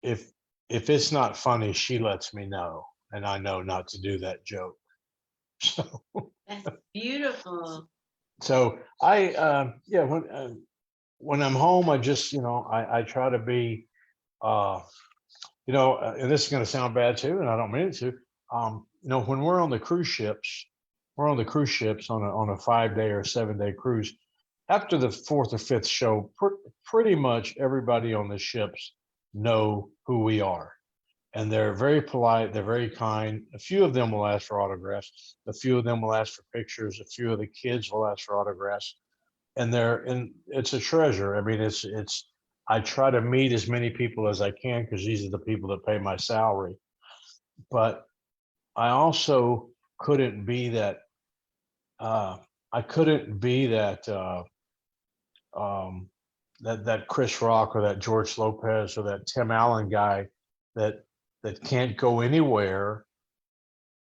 if if it's not funny, she lets me know, and I know not to do that joke. So That's beautiful. so I yeah, when I'm home, I just I try to be uh and this is going to sound bad too, and I don't mean it to. When we're on the cruise ships, on a 5-day or 7-day cruise, after the fourth or fifth show, pretty much everybody on the ships know who we are. And they're very polite. They're very kind. A few of them will ask for autographs. A few of them will ask for pictures. A few of the kids will ask for autographs. And it's a treasure. I mean, I try to meet as many people as I can because these are the people that pay my salary. But I also couldn't be that. I couldn't be that. That Chris Rock or that George Lopez or that Tim Allen guy that can't go anywhere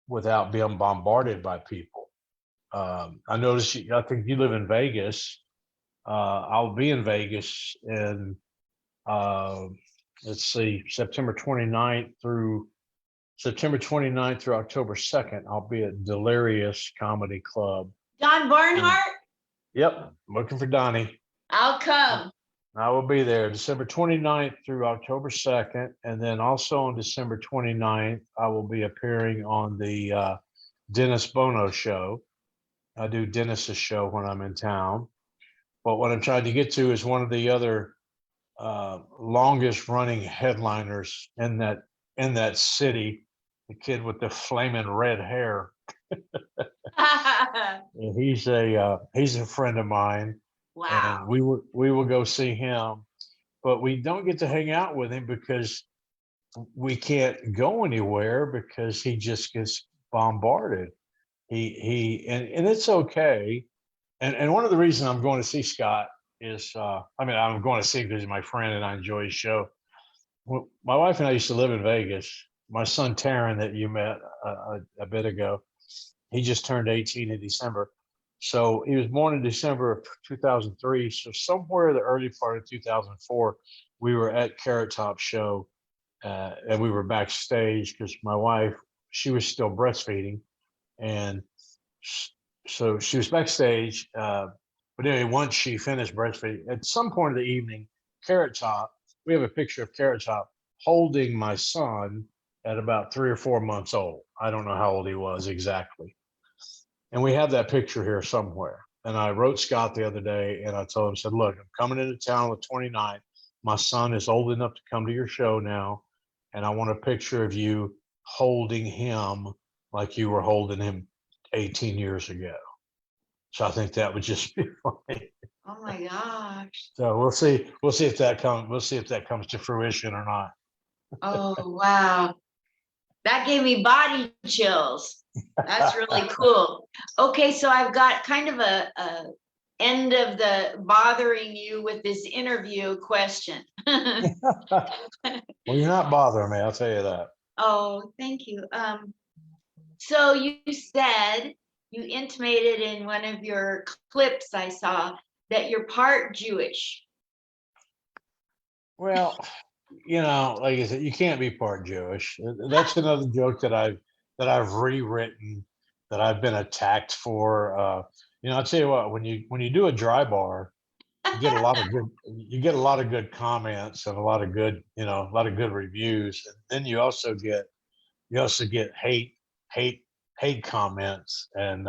without being bombarded by people. I noticed. I think you live in Vegas. I'll be in Vegas in uh, let's see, September 29th through October 2nd. I'll be at Delirious Comedy Club. Don Barnhart? Yep, looking for Donnie. I'll come. I will be there December 29th through October 2nd. And then also on December 29th, I will be appearing on the Dennis Bono show. I do Dennis's show when I'm in town. But what I'm trying to get to is one of the other longest running headliners in that city, the kid with the flaming red hair. He's a friend of mine. Wow. And we will go see him, but we don't get to hang out with him because we can't go anywhere because he just gets bombarded. And it's okay. And one of the reasons I'm going to see Scott is, I'm going to see him because he's my friend and I enjoy his show. Well, my wife and I used to live in Vegas. My son Taryn, that you met a bit ago, he just turned 18 in December. So he was born in December of 2003. So somewhere in the early part of 2004, we were at Carrot Top show and we were backstage because my wife, she was still breastfeeding. And so she was backstage. But anyway, once she finished breastfeeding, at some point in the evening, Carrot Top, we have a picture of Carrot Top holding my son at about 3 or 4 months old. I don't know how old he was exactly. And we have that picture here somewhere. And I wrote Scott the other day and I told him, said, look, I'm coming into town with 29. My son is old enough to come to your show now. And I want a picture of you holding him like you were holding him 18 years ago. So I think that would just be funny. Oh my gosh. So we'll see if that comes to fruition or not. Oh, wow. That gave me body chills. That's really cool. Okay, so I've got kind of a end of the bothering you with this interview question. Well, you're not bothering me, I'll tell you that. Oh, thank you. So you said, you intimated in one of your clips I saw that you're part Jewish. Well, like I said, you can't be part Jewish. That's another joke that I've rewritten, that I've been attacked for. I'll tell you what, when you do a dry bar, you get a lot of good comments and a lot of good reviews. And then you also get hate comments. And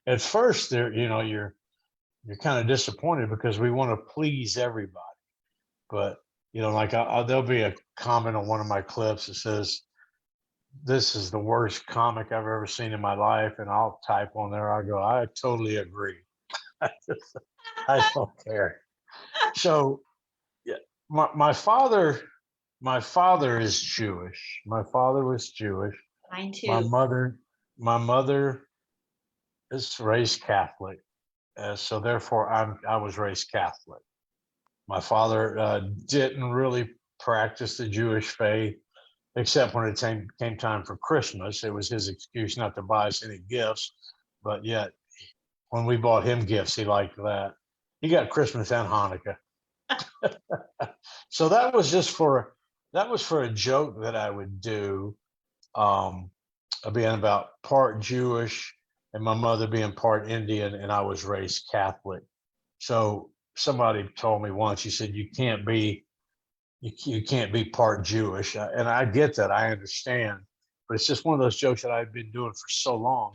at first you're kind of disappointed because we want to please everybody. But there'll be a comment on one of my clips that says, this is the worst comic I've ever seen in my life. And I'll type on there, I go, I totally agree. I don't care. So yeah, my father is Jewish. My father was Jewish. Mine too. My mother is raised Catholic. So therefore I was raised Catholic. My father didn't really practice the Jewish faith, except when it came time for Christmas. It was his excuse not to buy us any gifts. But yet, when we bought him gifts, he liked that. He got Christmas and Hanukkah. So that was for a joke that I would do, being about part Jewish and my mother being part Indian, and I was raised Catholic. So somebody told me once, he said, you can't be part Jewish. And I get that, I understand, but it's just one of those jokes that I've been doing for so long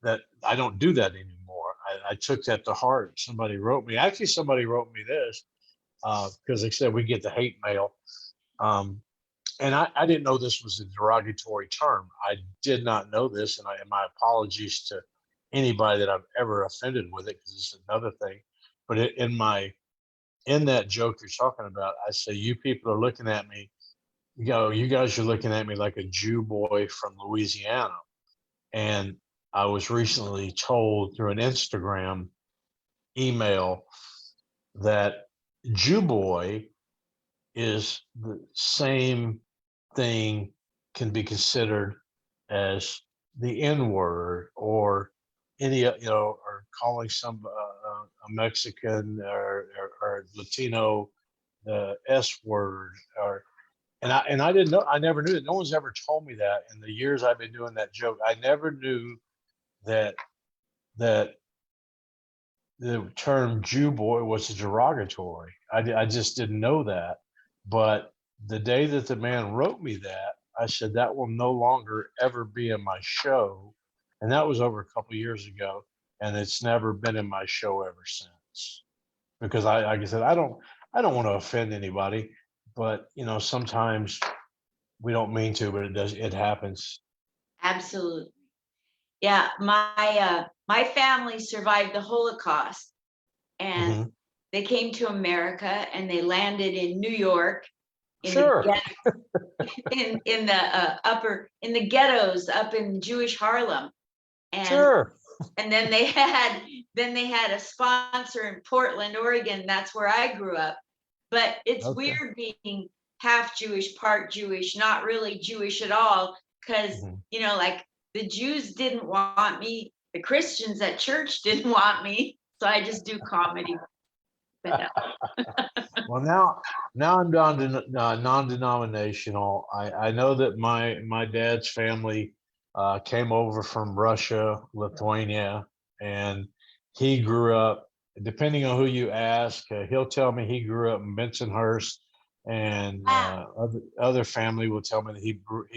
that I don't do that anymore. I took that to heart. Somebody wrote me. Actually, somebody wrote me this because they said we get the hate mail. And I didn't know this was a derogatory term. I did not know this, and my apologies to anybody that I've ever offended with it, because it's another thing. But in that joke you're talking about, I say, you people are looking at me. You guys are looking at me like a Jew boy from Louisiana. And I was recently told through an Instagram email that Jew boy is the same thing, can be considered as the N word, or any, or calling some a Mexican or Latino S word, or and I didn't know. I never knew that. No one's ever told me that in the years I've been doing that joke. I never knew that that the term Jew boy was derogatory. I just didn't know that. But the day that the man wrote me that, I said, that will no longer ever be in my show. And that was over a couple of years ago. And it's never been in my show ever since. Because like I said, I don't want to offend anybody, but sometimes we don't mean to, but it happens. Absolutely. Yeah, my family survived the Holocaust, and Hmm. they came to America and they landed in New York in the Sure, in the in the ghettos up in Jewish Harlem, and sure. then they had a sponsor in Portland, Oregon. That's where I grew up. But it's Okay. weird being half Jewish, part Jewish, not really Jewish at all, because Mhm. like the Jews didn't want me, the Christians at church didn't want me, so I just do comedy. But Well, now I'm down to non-denominational. I know that my dad's family came over from Russia, Lithuania, and he grew up. Depending on who you ask, he'll tell me he grew up in Bensonhurst, and wow, other family will tell me that he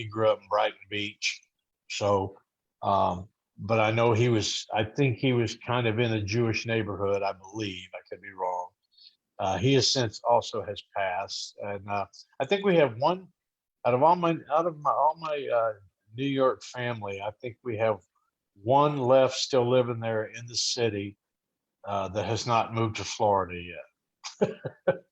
grew up in Brighton Beach. So, but I know I think he was kind of in a Jewish neighborhood. I believe. I could be wrong. He has since also has passed, and I think we have one all my New York family. I think we have one left still living there in the city that has not moved to Florida yet.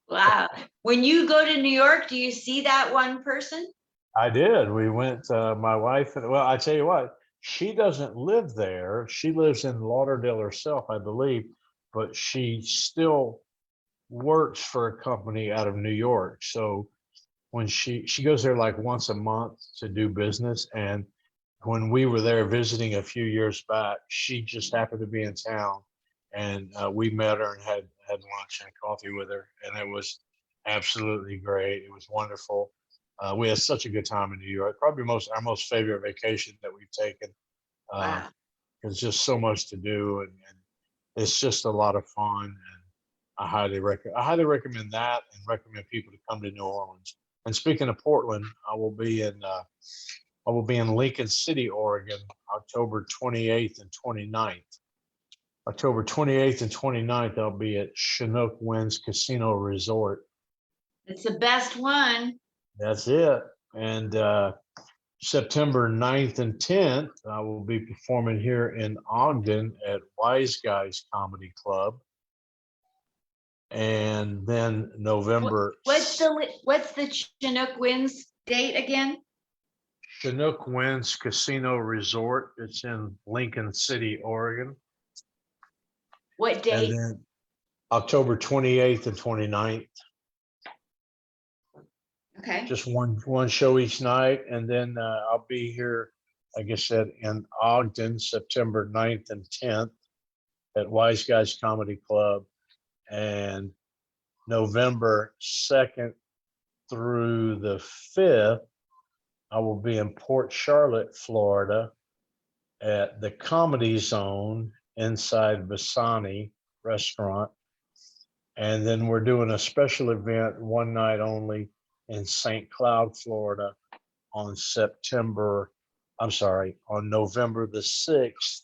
wow. When you go to New York, do you see that one person? I did. We went. My wife and well, I tell you what, she doesn't live there. She lives in Lauderdale herself, I believe, but she still works for a company out of New York. So when she goes there like once a month to do business, and when we were there visiting a few years back, she just happened to be in town, and we met her and had lunch and coffee with her, and it was absolutely great. It was wonderful. We had such a good time in New York. Probably our most favorite vacation that we've taken. Uh, Wow. there's just so much to do, and it's just a lot of fun. And I highly recommend that, and recommend people to come to New Orleans. And speaking of Portland, I will be in Lincoln City, Oregon, October 28th and 29th. October 28th and 29th, I'll be at Chinook Winds Casino Resort. It's the best one. That's it. And September 9th and 10th, I will be performing here in Ogden at Wise Guys Comedy Club. And then November, What's the Chinook Winds date again? Chinook Winds Casino Resort. It's in Lincoln City, Oregon. What And date? then October 28th and 29th. Okay. Just one show each night. And then I'll be here, like I said, in Ogden, September 9th and 10th at Wise Guys Comedy Club. And November 2nd through the 5th, I will be in Port Charlotte, Florida at the Comedy Zone inside Vasani restaurant. And then we're doing a special event one night only in St. Cloud, Florida on on November the 6th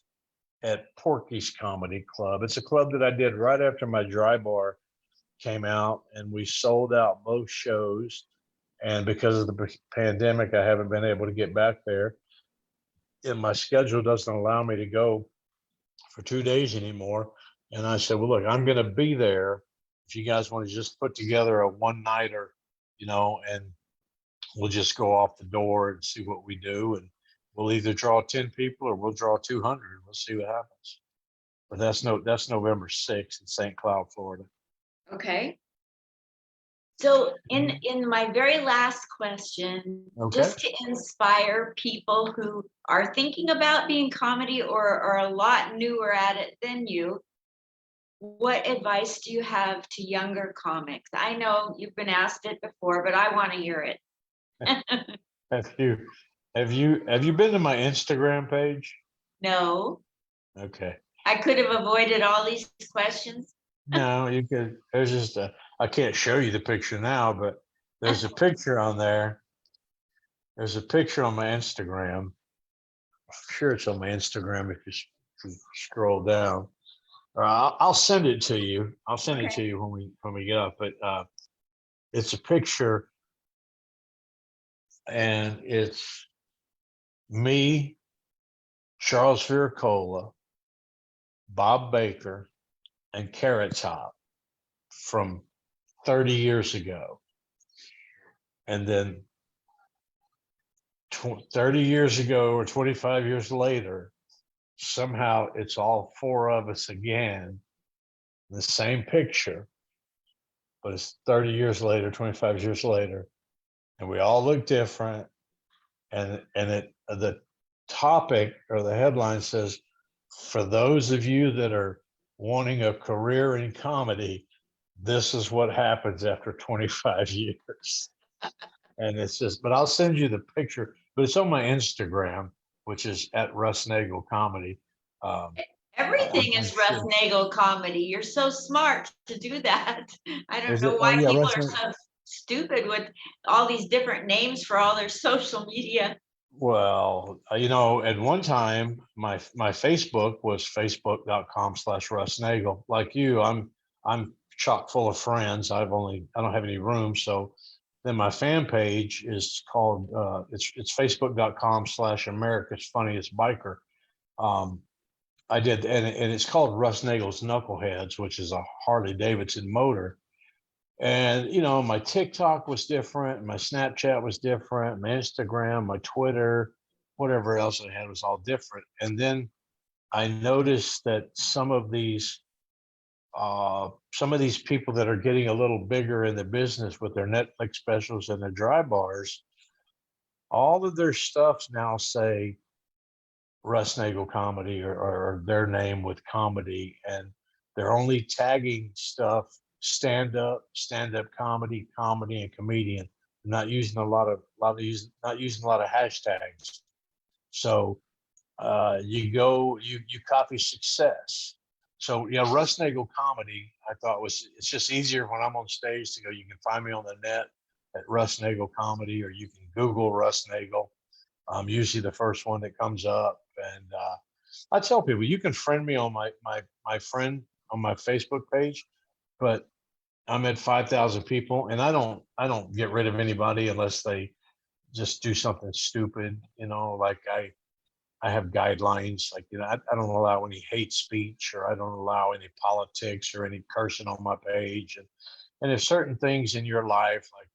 at Porky's Comedy Club. It's a club that I did right after my dry bar came out, and we sold out both shows. And because of the pandemic, I haven't been able to get back there. And my schedule doesn't allow me to go for 2 days anymore. And I said, well, look, I'm going to be there. If you guys want to just put together a one nighter, and we'll just go off the door and see what we do. And we'll either draw 10 people or we'll draw 200. We'll see what happens. But that's November 6th in St. Cloud, Florida. Okay. So in my very last question, Okay. just to inspire people who are thinking about being comedy or are a lot newer at it than you, what advice do you have to younger comics? I know you've been asked it before, but I want to hear it. Have you been to my Instagram page? No, Okay. I could have avoided all these questions. No, you could. There's just I can't show you the picture now, but there's a picture on there. There's a picture on my Instagram. I'm sure it's on my Instagram if you scroll down. Or I'll send it to you. I'll send it to Okay. you when we get up. But it's a picture, and it's me, Charles Viracola, Bob Baker, and Carrot Top from 30 years ago. And then 30 years ago or 25 years later, somehow it's all four of us again, the same picture, but it's 30 years later, 25 years later, and we all look different. And the topic or the headline says, for those of you that are wanting a career in comedy, this is what happens after 25 years. And it's just, but I'll send you the picture, but it's on my Instagram, which is at Russ Nagel Comedy. Everything I'm is Russ sure. Nagel comedy. You're so smart to do that. I don't Is know it? Oh why yeah, people Russ. are so stupid with all these different names for all their social media. Well, at one time, my Facebook was facebook.com/Russ Nagel. Like you, I'm chock full of friends. I don't have any room. So then my fan page is called, it's facebook.com/America's Funniest Biker. Um, I did, and it's called Russ Nagel's Knuckleheads, which is a Harley Davidson motor. And my TikTok was different, my Snapchat was different, my Instagram, my Twitter, whatever else I had was all different. And then I noticed that some of these people that are getting a little bigger in the business with their Netflix specials and their dry bars, all of their stuff now say Russ Nagel Comedy, or their name with comedy, and they're only tagging stuff stand up comedy, and comedian. Not using a lot of hashtags. So you copy success. So yeah, Russ Nagel Comedy, I thought it's just easier when I'm on stage to go. You can find me on the net at Russ Nagel Comedy, or you can Google Russ Nagel. I'm usually the first one that comes up. And I tell people, you can friend me on my friend on my Facebook page, but I'm at 5,000 people, and I don't get rid of anybody unless they just do something stupid. Like I have guidelines, like I don't allow any hate speech, or I don't allow any politics or any cursing on my page. And if certain things in your life, like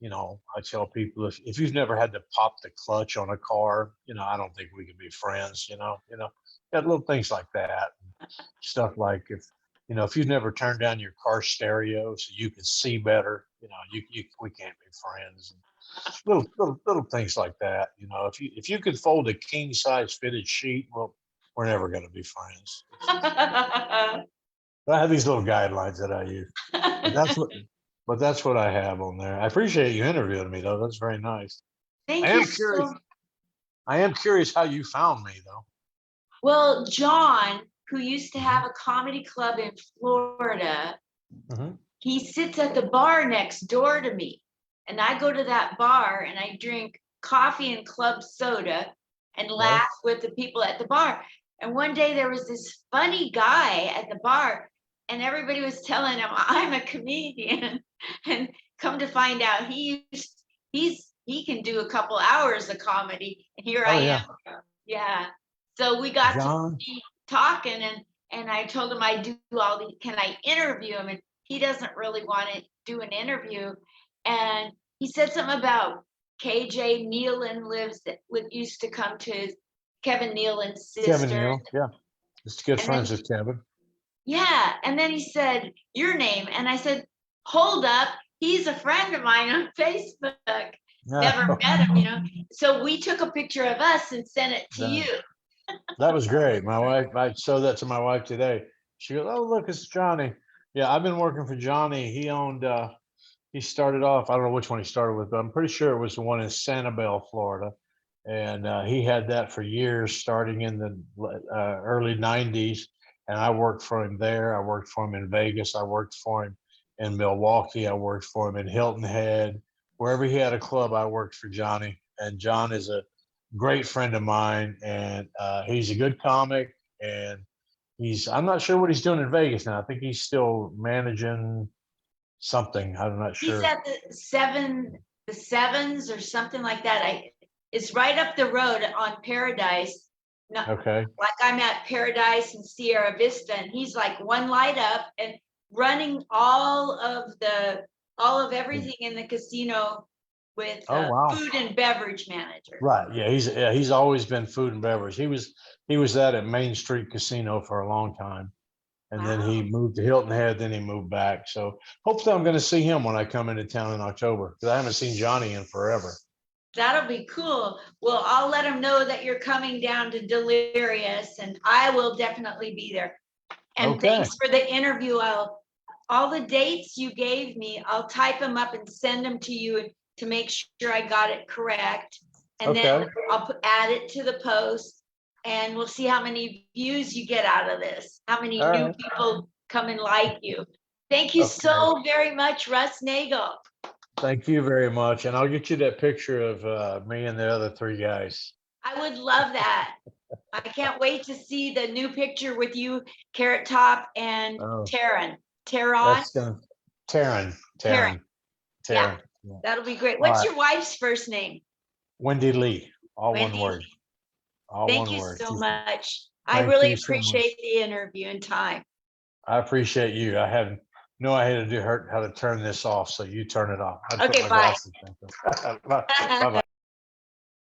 I tell people, if you've never had to pop the clutch on a car, I don't think we can be friends. Got little things like that, stuff like if you've never turned down your car stereo so you can see better, we can't be friends. Little things like that. If you could fold a king size fitted sheet, well, we're never going to be friends. But I have these little guidelines that I use, but that's what I have on there. I appreciate you interviewing me, though. That's very nice. I Thank you am curious. so. I am curious how you found me, though. Well, John, who used to have Mhm. a comedy club in Florida, Mhm. he sits at the bar next door to me. And I go to that bar and I drink coffee and club soda and Right. laugh with the people at the bar. And one day there was this funny guy at the bar, and everybody was telling him, I'm a comedian. And come to find out, he can do a couple hours of comedy. And here I Oh am. yeah, Yeah. So we got to John. be talking, and I told him I do all these, can I interview him? And he doesn't really want to do an interview. And he said something about KJ Nealon used to come to Kevin Nealon's Kevin sister. Neal. Yeah, just good And friends then, with Kevin. yeah. And then he said, your name. And I said, hold up. He's a friend of mine on Facebook. Never met him. So we took a picture of us and sent it to you. That was great. My wife, I showed that to my wife today. She goes, "Oh, look, it's Johnny." Yeah, I've been working for Johnny. He owned, he started off, I don't know which one he started with, but I'm pretty sure it was the one in Sanibel, Florida. And he had that for years, starting in the early 90s. And I worked for him there. I worked for him in Vegas. I worked for him in Milwaukee. I worked for him in Hilton Head. Wherever he had a club, I worked for Johnny. And John is a great friend of mine, and he's a good comic. And I'm not sure what he's doing in Vegas now. I think he's still managing something. I'm not He's sure. at the Sevens or something like that. It's right up the road on Paradise. Not, Okay. like I'm at Paradise and Sierra Vista, and he's like one light up and running all of everything in the casino with Oh wow. food and beverage manager. Right. Yeah, he's always been food and beverage. He was that at Main Street Casino for a long time. And then he Wow. moved to Hilton Head, then he moved back. So hopefully I'm going to see him when I come into town in October, because I haven't seen Johnny in forever. That'll be cool. Well, I'll let him know that you're coming down to Delirious, and I will definitely be there. And Okay. thanks for the interview. All the dates you gave me, I'll type them up and send them to you to make sure I got it correct. And then Okay. I'll add it to the post, and we'll see how many views you get out of this, how many All new right. people come and like you. Thank you Okay. so very much, Russ Nagel. Thank you very much. And I'll get you that picture of me and the other three guys. I would love that. I can't wait to see the new picture with you, Carrot Top and Oh, Taryn. that's gonna Taryn. Taryn. Yeah, Yeah. that'll be great. All What's right. your wife's first name? Wendy Lee. All one Wendy. word. All Thank one you word. so much. I Thank really you so much. appreciate the interview and time. I appreciate you. I had no idea how to turn this off, so you turn it off. I put Okay, my bye. glasses on. Bye bye.